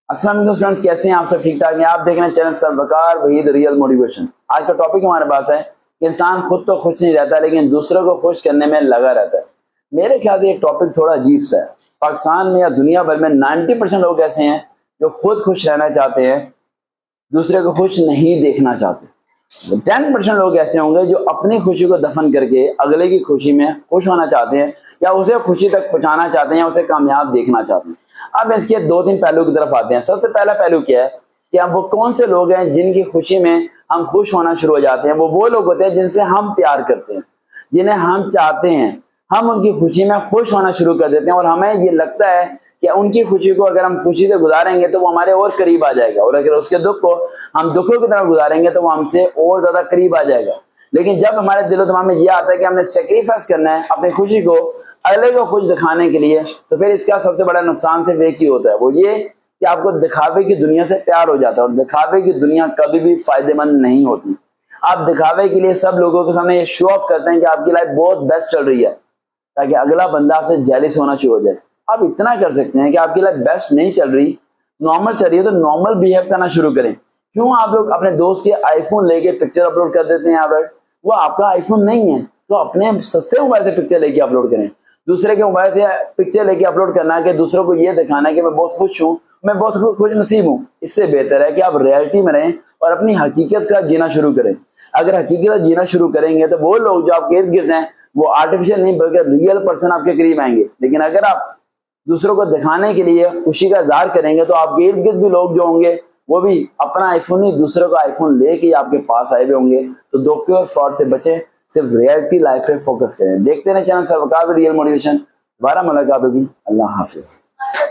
अस्सलाम वालेकुम स्टूडेंट्स, कैसे हैं आप सब? ठीक ठाक हैं? आप देख रहे हैं चैनल सरवकार वहीद रियल मोटिवेशन। आज का टॉपिक हमारे पास है कि इंसान खुद तो खुश नहीं रहता लेकिन दूसरों को खुश करने में लगा रहता है। मेरे ख्याल से ये टॉपिक थोड़ा अजीब सा है। पाकिस्तान में या दुनिया भर में 90% लोग ऐसे हैं जो खुद खुश रहना चाहते हैं, दूसरे को खुश नहीं देखना चाहते। 10% लोग ऐसे होंगे जो अपनी खुशी को दफन करके अगले की खुशी में खुश होना चाहते हैं या उसे खुशी तक पहुंचाना चाहते हैं या उसे कामयाब देखना चाहते हैं। अब इसके दो तीन पहलू की तरफ आते हैं। सबसे पहला पहलू क्या है कि अब वो कौन से लोग हैं जिनकी खुशी में हम खुश होना शुरू हो जाते हैं। वो लोग होते हैं जिनसे हम प्यार करते हैं, जिन्हें हम चाहते हैं, हम उनकी खुशी में खुश होना शुरू कर देते हैं और हमें ये लगता है कि उनकी खुशी को अगर हम खुशी से गुजारेंगे तो वो हमारे और करीब आ जाएगा, और अगर उसके दुख को हम दुखों की तरह गुजारेंगे तो वो हमसे और ज्यादा करीब आ जाएगा। लेकिन जब हमारे दिलो दिमाग में ये आता है कि हमने सेक्रीफाइस करना है अपनी खुशी को अगले को खुश दिखाने के लिए, तो फिर इसका सबसे बड़ा नुकसान सिर्फ एक ही होता है, वो ये कि आपको दिखावे की दुनिया से प्यार हो जाता है। और दिखावे की दुनिया कभी भी फायदेमंद नहीं होती। आप दिखावे के लिए सब लोगों के सामने ये शो ऑफ करते हैं कि आपकी लाइफ बहुत बेस्ट चल रही है ताकि अगला बंदा आपसे जेलिस होना शुरू हो जाए। आप इतना कर सकते हैं कि आपकी लाइफ बेस्ट नहीं चल रही, नॉर्मल चल रही है, तो नॉर्मल बिहेव करना शुरू करें। क्यों आप लोग अपने दोस्त के आईफोन लेके पिक्चर अपलोड कर देते हैं? यहाँ पर वो आपका आईफोन नहीं है, तो अपने सस्ते मोबाइल से पिक्चर लेके अपलोड करें। दूसरे के मोबाइल से पिक्चर लेके अपलोड करना है कि दूसरों को ये दिखाना है कि मैं बहुत खुश हूँ, मैं बहुत खुश नसीब हूँ। इससे बेहतर है कि आप रियलिटी में रहें और अपनी हकीकत का जीना शुरू करें। अगर हकीकत जीना शुरू करेंगे तो वो लोग जो आपके इर्द गिर्द हैं वो आर्टिफिशियल नहीं बल्कि रियल पर्सन आपके करीब आएंगे। लेकिन अगर आप दूसरों को दिखाने के लिए खुशी का इजहार करेंगे तो आपके इर्द गिर्द भी लोग जो होंगे वो भी अपना आईफोन नहीं दूसरों का आईफोन लेके आपके पास आए हुए होंगे। तो धोखे और फ्रॉड से बचें, सिर्फ रियलिटी लाइफ पे फोकस करें। देखते रहें चैनल सरवकार रियल मोटिवेशन। दोबारा मुलाकात होगी। अल्लाह हाफिज।